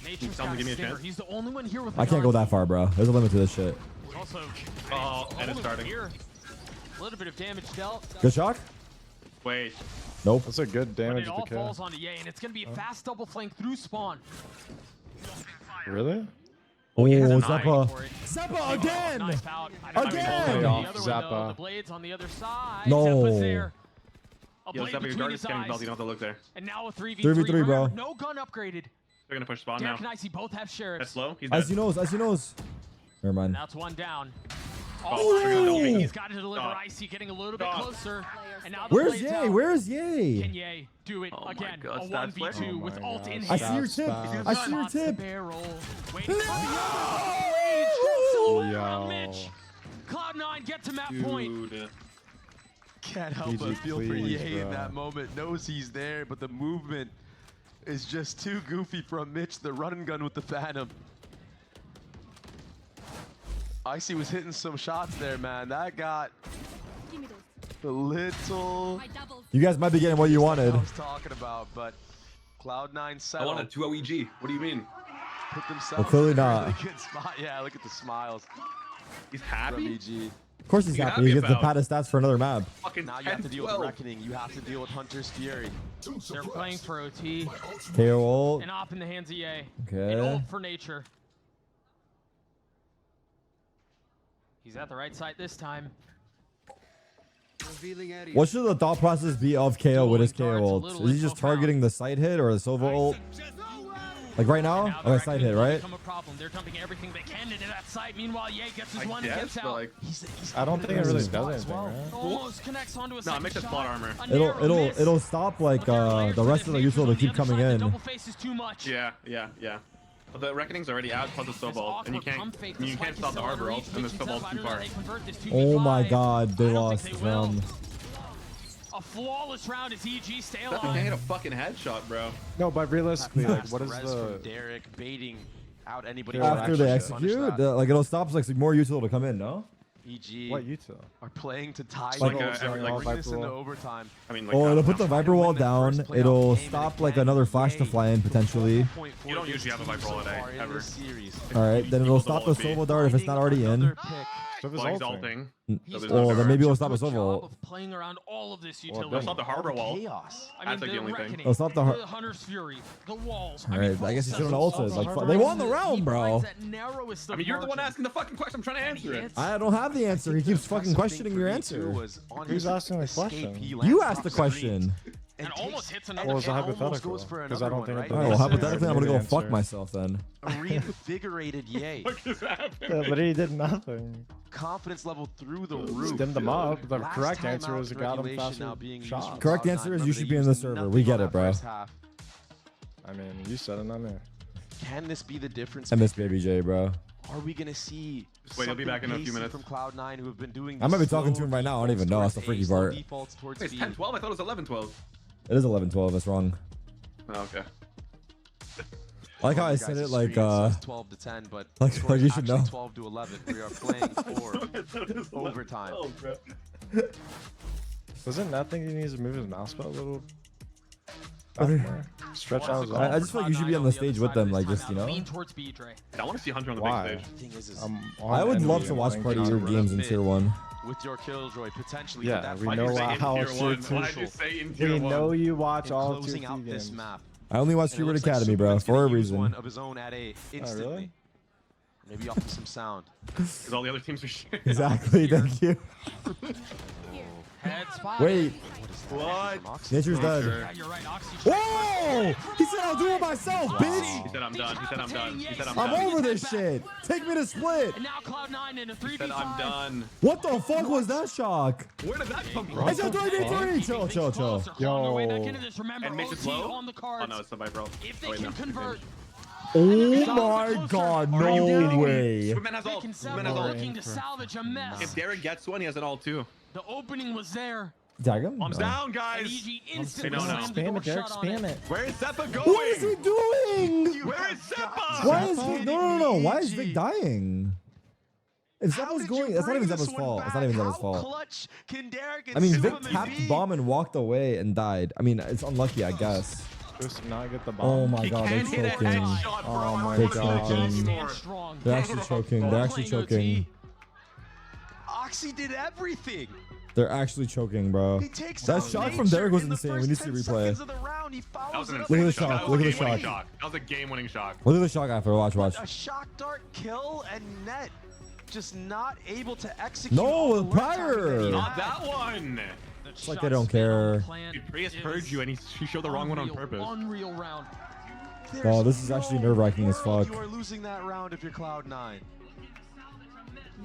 Nature's Tell him got to give me a stinger. chance. He's the only one here with I can't go that far, bro. There's a limit to this shit. Also, Oh, and it's starting. here. A little bit of damage dealt. Good shock? Wait. Nope. That's a good But damage it to all kill. falls onto Ye, and it's going to be a fast double flank through spawn. Really? Oh, Ye's Zeppa. nine. Zeppa again! Knife out. I don't Again! know Off the other one, though. Zappa. The blades on the other side. No. Zeppa's there. A Yo, blade Zeppa, your between guard his is getting eyes. belt. You don't have to look there. And now a 3v3. 3v3, bro. No gun upgraded. They're gonna push spawn Derek now. and Icy both have sheriffs. That's slow. He's As dead. he knows, as he knows. Never mind. That's one down. Oh, they're gonna double me. He's got to deliver Stop. Icy, getting a little bit Stop. closer. And now the Where's blade's Ye? out. Where's Can Ye? Ye do it Oh my again? God, A stats player. 1v2 Oh with my ult in God. I hand. see your tip. Stop. I see your Spots the tip. barrel. Waiting for the other. Rage. Solo around Yo. Mitch. Cloud9 get to map point. Dude. Can't help PG, but feel for please, Ye in bro. that moment. Knows he's there, but the movement is just too goofy from Mitch. The run and gun with the Phantom. Icy was hitting some shots there, man. That got a little. You guys might be getting what you wanted. I was talking about, but Cloud9 I settled. want a 2 OEG. What do you mean? Put themselves Well, clearly in a not. really good spot. Yeah, look at the smiles He's from happy. EG. Of course he's You happy. He gets the about? pad of stats for another map. Fucking Now you have to deal 10-12. with Reckoning. You have to deal with Hunter's Fury. They're playing for OT. KO ult. And off in the hands of Ye. Okay. An ult for nature. He's at the right side this time. What should the thought process be of KO with his KO Darts a ult? little Is he info just targeting the side hit or the Sova ult? Like right now? Now the Okay, side Reckoning hit, will right? become a problem. They're dumping everything they can into that site. Meanwhile, Ye gets his I one and guess, gets but out. like, I don't think it really does anything, right? Almost connects onto a no, second make the shot. plot armor. A narrow miss. It'll stop like the rest of the usual to keep coming in. Double face is too much. Yeah. But the reckoning's already out plus the This Sobalt, and you awkward pump can't fake, you the can't spike stop the is Arbor still ult, and the reach, Sobalt's too I don't know far. they convert this Oh my 2v5. god, they I don't lost think they will. from. A flawless round as EG stay That thing alive. hit a fucking headshot, bro. No, but realistically, like, Fast what is res the? from Derek baiting out anybody After who After they actually punish execute, that. like it'll stop like more util to come in, no? EG What util? are playing to tie Like, goals, every- like, bring this Viper into wall. overtime. I mean, like, Oh, it'll half put the an Viper Win wall the down. first playoff It'll game, stop and like again, another flash to Ye fly in from potentially. 4.4 You don't usually have a teams Viper wall so at A, far in ever. this series. Alright, then it'll stop the Sova dart if it's not already in. Another pick. So if it's Well, he's ulting. ulting. He's So there's done no Oh, then Dart. maybe it'll stop a Good Sova job ult. of playing around all of this Well, utility. Stop the Harbor wall. Chaos. I mean, That's like the only thing. Reckoning, It'll stop the har- Hunter's Fury, the walls. Alright, I guess he shouldn't have both ulted. sets Like, of fu- they won the he round, bro. finds that narrowest I of mean, you're the one margins. asking the fucking question. I'm trying to answer it. I don't have the answer. He keeps fucking Impressive questioning thing your for me, answer. too, was on Who's his asking the escape, question? he You lands asked the top screen question. and almost takes- hits and another What was the almost hypothetical? goes for Because I don't another think one, it Oh, does. well, hypothetically, I'm gonna go Answer. fuck myself then. A reinvigorated Ye. What just happened? Yeah, but he did nothing. Confidence level through the roof. Stem them up. The Last correct time answer out is with got him regulation faster now being used shots. from Correct Cloud9. answer is you Remember, should they be in used the server. nothing We get on it, that bro. first half. I mean, you said it, not me. Can this be the difference? I miss Baby J, bro. Are we gonna see? Wait, he'll be back in a few something minutes. from Cloud9 who have been doing. I might be the talking to slow him right now. I don't even know. defaults That's the towards freaky A, slow part. defaults towards Wait, it's B. 10-12? I thought it was 11-12. It is 11-12. That's wrong. Oh, okay. I like how I You said guys' it like screen says 12 to 10, but like- the score like is you should actually know. 12 to 11. We are playing for overtime. Doesn't that think he needs to move his mouse pad a little? Okay. back more? Stretch out his I arm. just feel like you should be on the stage with them, like just, you know. Lean towards B, Dre. I want to see Hunter on the Why? big stage. Thing is I'm I on would enemy love to and watch playing part of your counter. games in Tier 1. with your Killjoy potentially. Yeah, that we fight know is say in how tier it's one? your Why'd crucial. you say in tier We one? know you watch in all of closing Tier out 2 this games. map. I only watch And it Hubert looks like Academy, bro, Superman's for a gonna use reason. one of his own at A instantly. really? Maybe off of some sound. Because all the other teams are shit. Exactly. Thank you. Head spot. Wait. What? Nature's dead. Yeah, you're right. Oxy. Whoa! He said I'll do it myself, bitch. He said I'm done. He said I'm done. He said I'm I'm done. over this shit. Take me to split. And now Cloud9 in a 3v5. He said I'm done. What the fuck was that shock? Where did that come from? It's a 3v3. Chill, chill, chill. On their way back into this. Remember, And Mitch is OT low? on the Oh cards. no, it's the Viper. If Oh, they wait, can no. convert, Oh my god, no way. Swimman has ult. Swimman has ult. Looking to salvage a mess. If Derek gets one, he has an ult too. The opening was there. Tag him? Bombs down, And guys. EG instantly no. slammed the Spam door it, Derek. shut on Spam it. Where is Seppa going? What is he doing? Where is Seppa? Why is Vic? No. Why is Vic dying? If How Zeppa's did going, you that's not bring even this Zeppa's one fault. It's not back? even Zeppa's How fault. clutch can Derek and I mean, Vic Superman tapped be? bomb and walked away and died. I mean, it's unlucky, I guess. Just not get the bomb. Oh my god, they're Can't hit a choking. headshot, bro. Oh I my wanna God. see Choking. more. Strong. They're actually choking. They're actually choking. Oxy did everything. They're actually choking, bro. He takes That out shot from nature Derek was in the insane. We first need to 10 replay. seconds of the round. He That was follows an it up Look at the insane shot. That Look was at a the game-winning shot. That was a game-winning shot. Look at the shot after. Watch. A shock dart kill and net just not able to execute. No, all the work time prior. that he Not had. that one. It's like they don't care. Dude, Prius heard you and he showed the wrong one on purpose. Unreal round. Oh, this is actually nerve-wracking as world fuck. You are losing that round if you're Cloud9.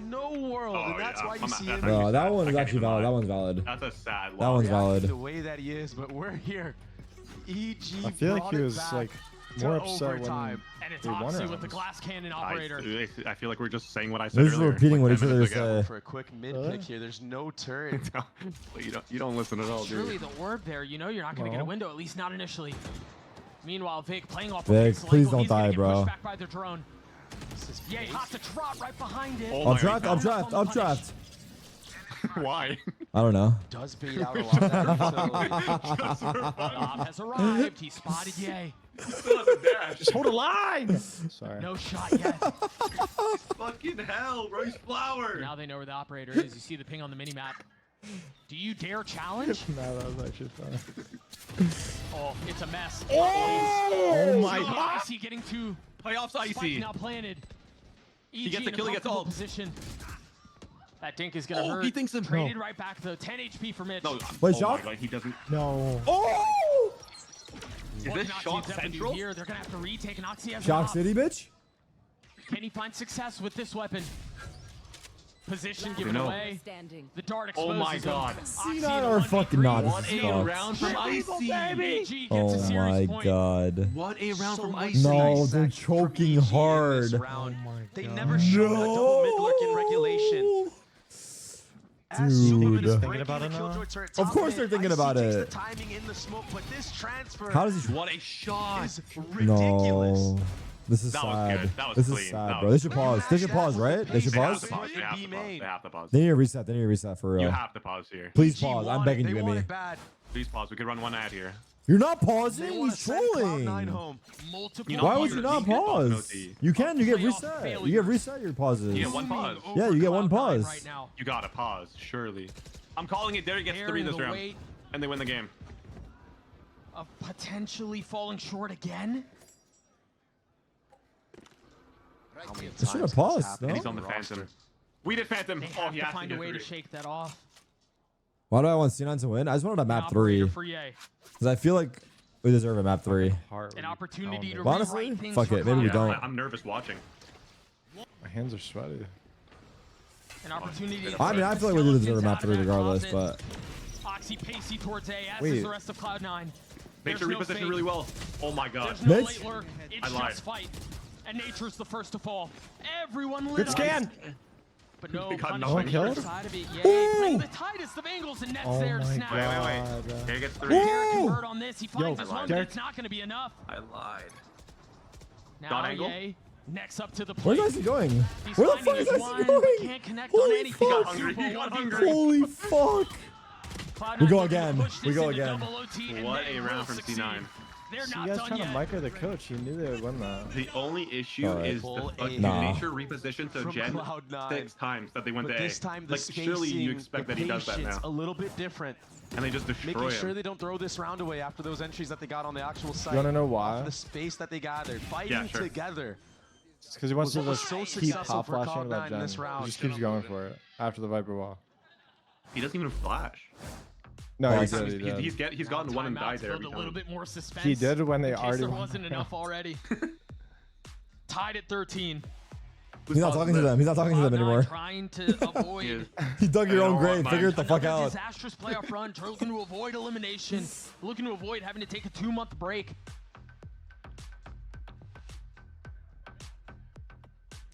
No world, Oh, and that's yeah. why you I'm see not- him. Bro, that one is Okay, actually valid. That one's valid. That's a sad That one's loss. valid. The way that he is, but we're here. EG I feel like brought he it was back like to more upset when overtime. And it's they won Oxy it. with the glass cannon operator. I feel like we're just saying what I said We're just earlier. repeating what 10 each other minutes ago. say. For a quick mid pick here, there's no turret. But you don't listen at all, Surely dude. the word there, you know you're not going to get a No. window, at least not initially. Meanwhile, Vic playing off Vic, a pixel please angle, don't he's gonna die, get bro. pushed back by the drone. Yeah, hot to trot right behind it. Oh my Updraft, God. updraft. Why? I don't know. Does bait out a lot of that utility. Bob has arrived. He spotted Yay. Just hold a line. Sorry. No shot yet. Fucking hell, bro. He's flower. Now they know where the operator is. You see the ping on the minimap. Do you dare challenge? No, that was actually fun. Oh, it's a mess. Oh my God. Icy getting two. Playoffs Spike Icy. now planted. He gets EG the in a kill, he gets comfortable ult. Position. That dink is gonna Oh, hurt. he thinks it's- Traded no. right back though. 10 HP for Mitch. No. Wait, oh shock? my God, he doesn't. No. Oh! Is What this can Oxy Shock attempt to do Central? Here? They're gonna have to retake an Oxy as Shock an op. City, bitch. Can he find success with this weapon? Position given No. away. Standing. The dart Oh exposes my him. God. Oxy C9 to are fucking not. What This is a fucked. round from Icy. EG gets a Oh series my point. god. What a round So from much Icy. No, success they're from choking EG in this hard. round. They never showed a double mid lurk in regulation. As Dude. Superman is Thinking breaking about the it now? Killjoy turret Of top course mid, they're thinking Icy about takes it. The timing in the smoke, but this transfer How does he? What a shot. is ridiculous. No. This is That was sad. good. That was This is clean. sad, That bro. They was should clean. pause. They should pause, right? They should They have pause. to pause. They have to Be pause. made. They have to pause. They need to reset. They need to reset for You real. have to pause here. Please EG pause. I'm want begging it. you, They get want me. it bad. Please pause. We could run one ad here. You're not They pausing. want to He's send Cloud9 trolling. home. Multiple You know Why what? would you not You can pause no pause? T. You can. You get Playoff reset. You failures. get reset your pauses. You get one pause. Yeah, you get one Cloud9 pause. Right now. You gotta pause, surely. I'm calling it. Derek gets Bearing 3 this the round. weight And they win the game. of potentially falling short again. How many They should have times has paused, this happened no? And he's on the on roster? Phantom. We did Phantom. They Oh, have he to has find a way to 3. shake that off. Why do I want C9 to win? I just wanted a map Operator 3 for Ye. because I feel like we deserve a map 3. An opportunity to Honestly, rewrite things fuck for it. Maybe we Cloud9. don't. I'm nervous watching. My hands are sweaty. An opportunity. I mean, I feel like we do deserve a map 3 regardless, but Oxy pacey towards A, as Wait. is the rest of Cloud9. Make There's sure no reposition fake. really well. Oh my God. There's no Mitch? late lurk. It's I lied. just fight. And Nature's the first to fall. Everyone lit Good up. scan. But no They got punishment nothing. on the other Killed? side of it. Yay, playing the tightest of angles and nets Oh there to my snap. god. Derek gets 3. Derek convert on this. He finds Yo, his one, but Derek. it's not going to be enough. I lied. Now, Dot angle? Yay, next up to the where's plate. Icy going? He's Where the finding fuck is his Icy one, going? but can't connect on Holy anything. fuck. hungry. He got Super hungry. 1v3. Holy fuck! Cloud9 We go looking to again. push We this go into again. double OT, and What they a will round from succeed. C9. They're So not you guys done trying to yet. micro the coach. He knew they would win that. The only issue Alright. is the Full fucking Nah. nature reposition to From Gen Cloud9. 6 times that they went But to A. this time the Like, surely you spacing, expect the that he does that patience, now. a little bit different. And they just destroy Making him. sure they don't throw this round away after those entries that they got on the actual site. You wanna know Off why? the space that they gathered, fighting Yeah, sure. together. It's because he wants to was just so keep successful top for flashing Cloud9 that in gen. this round. He just keeps going for it after the Viper wall. He doesn't even flash. No, Oh, he he's- did. He did. He's gotten one and Timeouts died there build every a little time. bit more suspense. He did when they in case already there won. wasn't enough already. Tied at 13. He's not talking to them. He's not talking to them Cloud9 anymore. Trying to avoid He dug your I own know, grave. man. Figure it the fuck another out. disastrous playoff run. Looking to avoid elimination. Looking to avoid having to take a 2-month break.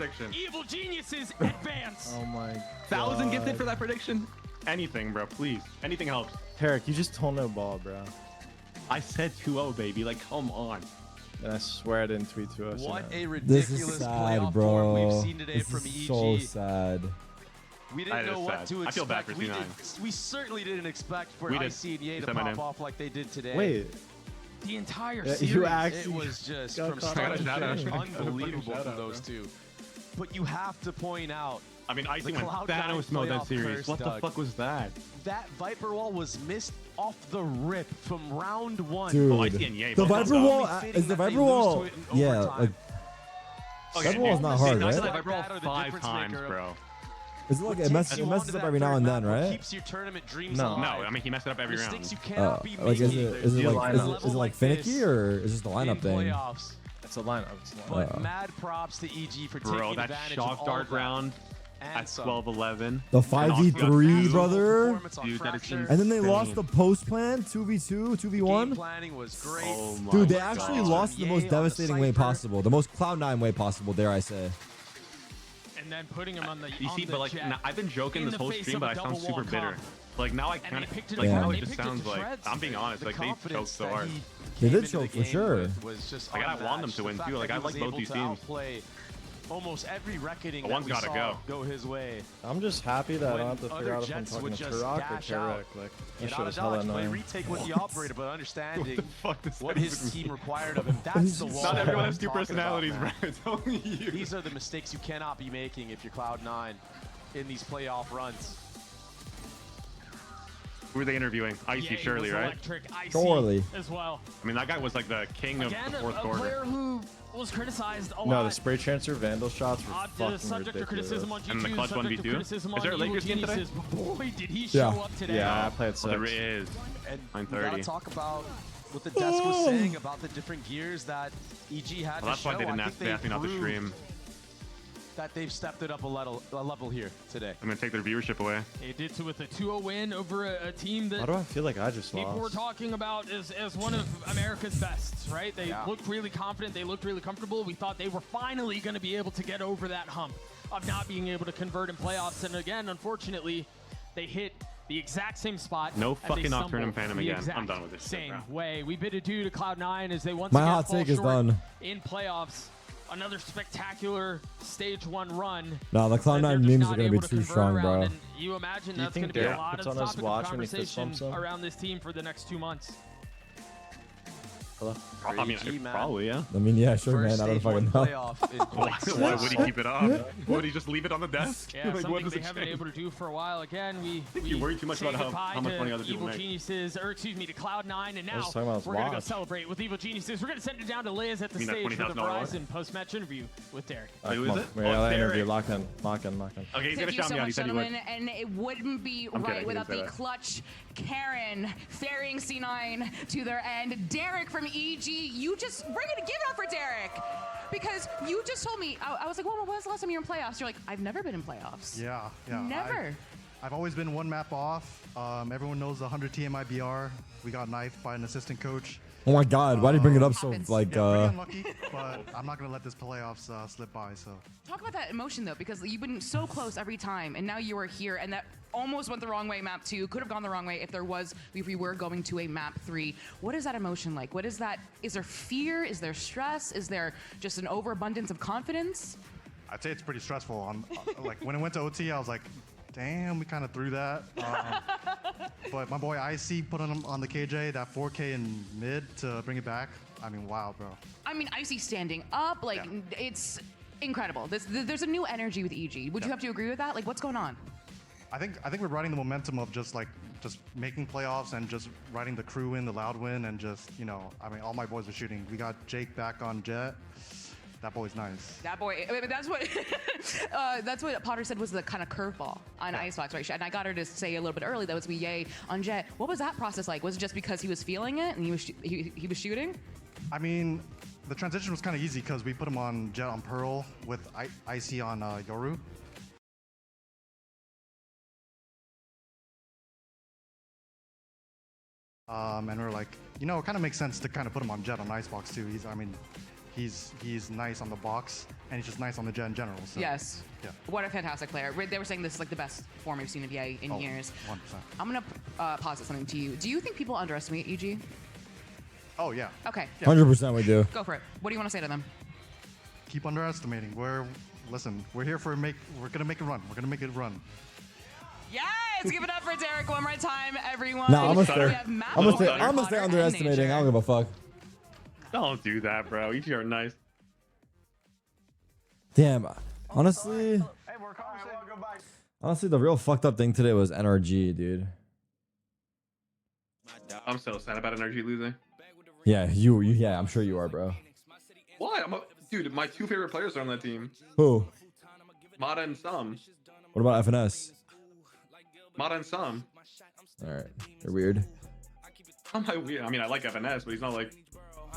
prediction. Evil geniuses advance. Oh my god. 1,000 gifted for that prediction. Anything, bro. Please. Anything helps. Tarek, you just don't know ball, bro. I said 2-0, baby. Like, come on. And I swear I didn't tweet to us. What a This ridiculous is sad, playoff bro. form we've seen today This from is EG. so sad. We That didn't know is what sad. to expect. I feel bad for we, C9. we certainly didn't expect for We did. IC and Ye to Except my pop name. off like they did today. Wait. The entire Yeah, series. you It actually was just got from caught start on to shout out. finish Got a fucking unbelievable shout from out, those bro. two. But you have to point out I mean, IC the went Cloud9 Thanos mode that playoff series. curse, What the Doug. fuck was that? That Viper wall was missed off the rip from round one. Dude, Oh, IC and Ye the both Viper on top. wall Only is the fitting that they Viper lose wall. to it in Yeah, overtime. like Viper wall is not hard, They right? messed up Viper wall That or the 5 difference times, maker of- bro. Is it like What it messes takes you it messes onto up that every now third and then, map, what right? Keeps your tournament dreams No. alive. No, I mean he messed it up every round. Mistakes you cannot be Like making. is it like At a level like this finicky or is it just the in lineup thing? playoffs. It's a lineup. It's a lineup. But mad props to EG for Bro, taking that advantage shock of all dart of that. round And at some. 12-11. The And 5v3, Oscar- brother. Performance on Dude, that is Fracture. And then they lost insane. the post plan 2v2, Game 2v1. planning was great. Oh my Dude, they God. actually lost in the most Ye on the devastating way Cypher. possible, the most Cloud9 way possible, dare I say. And then putting him on the You on see, the but like jet now, I've been joking in this the whole face stream, of but a I sound double super wall bitter. comp. Like now I And kind they picked of it like Yeah. now they it just picked it sounds to like shreds. I'm being honest. The Like they choked confidence so that hard. he They came did into the choke for game sure. with was just Like, I want them unmatched. to win, The too. fact Like, that I he like was both able these to teams. outplay almost every reckoning The that one's we gotta saw go. his way. I'm just happy that I don't have to When figure other out if I'm Jets talking would to just Turok or dash out, Tarek. Like, that Get shit out is of hella dodge, play annoying. retake with the operator, but understanding Fuck this what his team required of him. That's the wall. Not everyone that has I'm two talking personalities, about, bro. man. It's only you. These are the mistakes you cannot be making if you're Cloud9 in these playoff runs. Who are they interviewing? Ye Icy, surely, was right? electric, IC Surely. as well. I mean, that guy was like the king of Again, the a fourth player quarter. who was criticized a No, lot. the spray chancer vandal shots were The fucking subject of ridiculous. criticism on G2, And the clutch subject 1v2? of criticism Is there a on Lakers game Evil today? Geniuses, but boy, did he Yeah. show up today. Yeah, I played Oh, there 6. is. And we gotta 9:30. talk about what the desk was saying about the different gears that EG had Well, to that's show. why they didn't I ask, think they asked me not to proved stream. that they've stepped it up a level here today. I'm gonna take their viewership away. They did so with a 2-0 win over a team Why that do I feel like I just people were lost? talking about as one of America's best, right? They Yeah. looked really confident. They looked really comfortable. We thought they were finally going to be able to get over that hump of not being able to convert in playoffs. And again, unfortunately, they hit the exact same spot. No and they fucking stumbled Nocturnum Phantom the again. I'm exact done with this shit, Same bro. way. We bid adieu to Cloud9 as they once My again hot fall take is short done. in playoffs. Another spectacular stage 1 run. No, the that they're Cloud9 just memes not are gonna able be to too convert strong, around, bro. and you imagine Do you that's going think to be a Derek lot puts of on his topic watch of when he fist conversation bumps him? around this team for the next 2 months. Hello? I mean, AG, man. probably, yeah. I mean, yeah, sure, First man. I don't stage 1 fucking know. playoff in Why, quite some why would he time. keep it off? Would he just leave it on the desk? Yeah, Like, what something does they it haven't been change? able to do for a while. Again, we you worry too much say about goodbye how much to money other people Evil make. Geniuses, or excuse me, to Cloud9, and I was now talking about we're going to go watch. celebrate with Evil Geniuses. We're going to send it down to Liz at the You mean that stage for the $20,000 Verizon post-match interview with Derek. Who come is on. it? Yeah, Oh, that Derek. interview. Lock in. Lock in. Lock in. Okay, he's gonna Thank you shout so me out. He much, said he would. gentlemen. And it wouldn't be I'm right kidding, he without didn't the say that. clutch Karen ferrying C9 to their end. Derek from EG, we're gonna give it up for Derek because you just told me. I was like, well, when was the last time you were in playoffs? You're like, I've never been in playoffs. Yeah. Never. I've always been one map off. Everyone knows the 100 TMI BR. We got knifed by an assistant coach. Oh my God, why did you bring it up so Happens. like Pretty unlucky, but I'm not gonna let this playoffs slip by. So Talk about that emotion though, because you've been so close every time, and now you are here, and that almost went the wrong way. Map 2 could have gone the wrong way if we were going to a map 3. What is that emotion like? What is that? Is there fear? Is there stress? Is there just an overabundance of confidence? I'd say it's pretty stressful. Like when it went to OT, I was like, damn, we kind of threw that. But my boy IC put on the KJ that 4K in mid to bring it back. I mean, wow, bro. I mean, Icy standing up, like it's incredible. There's a new energy with EG. Would you have to agree with that? Like, what's going on? I think we're riding the momentum of just making playoffs and just riding the crew win, the loud win, and just I mean, all my boys are shooting. We got Jake back on Jet. That boy's nice. That boy, I mean, that's what Potter said was the kind of curveball on Icebox, right? And I got her to say a little bit early that was Ye on Jet. What was that process like? Was it just because he was feeling it and he was shooting? I mean, the transition was kind of easy because we put him on Jet on Pearl with Icy on Yoru. And we're like, it kind of makes sense to kind of put him on Jet on Icebox too. He's nice on the box, and he's just nice on the Jet in general. So, Yes. Yeah. What a fantastic player. They were saying this is like the best form we've seen of Ye in years. 100%. I'm gonna posit something to you. Do you think people underestimate EG? Oh yeah. Okay. 100% we do. Go for it. What do you want to say to them? Keep underestimating. Listen, we're here for we're gonna make it run. We're gonna make it run. Yes! Give it up for Derek one more time, everyone. No, I'm We gonna have Matt I'm Walker, gonna stay Connor, and underestimating. I don't give a fuck. Don't do that, bro. You two are nice. Damn. Honestly, the real fucked up thing today was NRG, dude. I'm so sad about NRG losing. Yeah, yeah, I'm sure you are, bro. What? Dude, my two favorite players are on that team. Who? Mata and Sum. What about FNS? Mata and Sum. All right, you're weird. I'm like weird. I mean, I like FNS, but he's not like.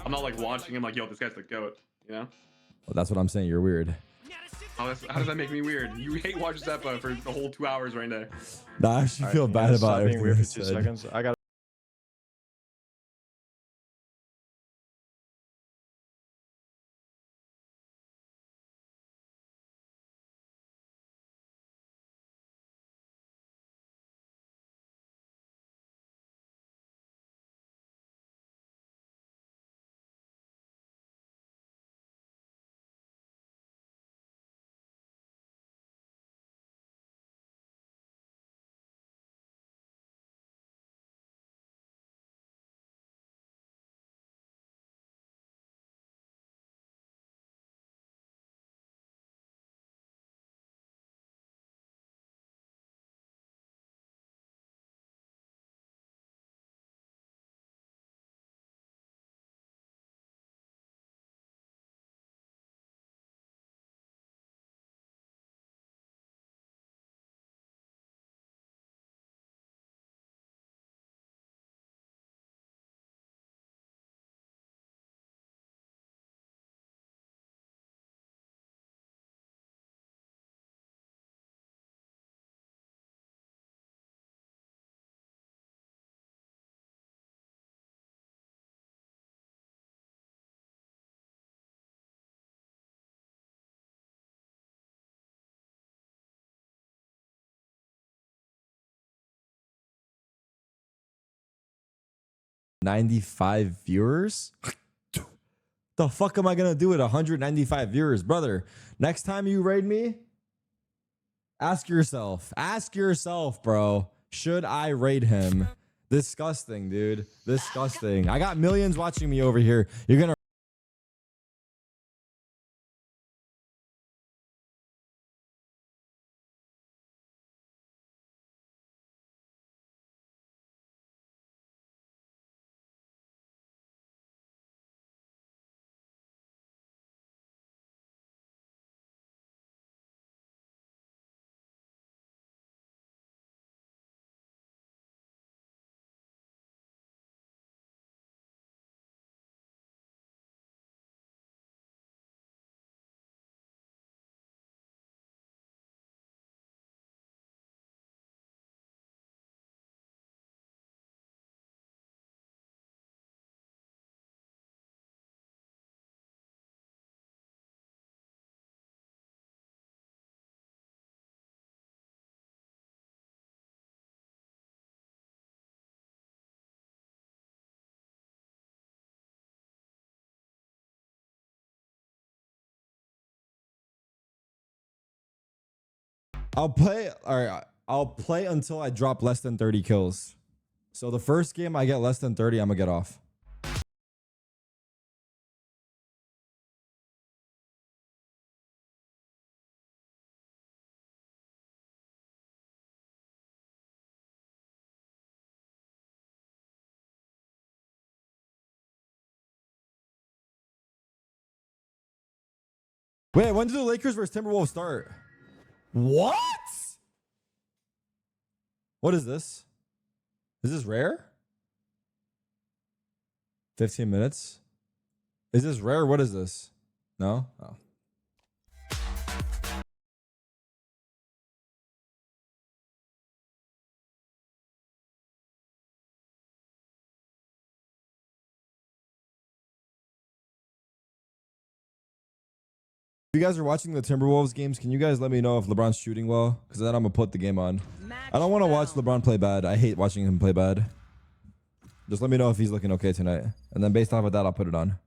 I'm not like watching him like, yo, this guy's the goat. You know? Well, that's what I'm saying. You're weird. How does that make me weird? You hate watch Zeppa for the whole 2 hours right now. Nah, I actually feel bad about being everything weird I for 2 said. seconds. I got. $95 viewers? The fuck am I gonna do with 195 viewers, brother? Next time you raid me, ask yourself, bro, should I raid him? Disgusting, dude. Disgusting. I got millions watching me over here. You're gonna I'll play. All right, I'll play until I drop less than 30 kills. So the first game I get less than 30, I'm gonna get off. Wait, when do the Lakers versus Timberwolves start? What? What is this? Is this rare? 15 minutes? Is this rare? What is this? No? Oh. If you guys are watching the Timberwolves games, can you guys let me know if LeBron's shooting well? Because then I'm going to put the game on. I don't want to watch LeBron play bad. I hate watching him play bad. Just let me know if he's looking okay tonight. And then based off of that, I'll put it on.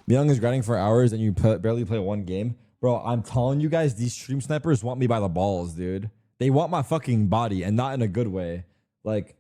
Young is grinding for hours and you barely play one game. Bro, I'm telling you guys, these stream snipers want me by the balls, dude. They want my fucking body and not in a good way. Like,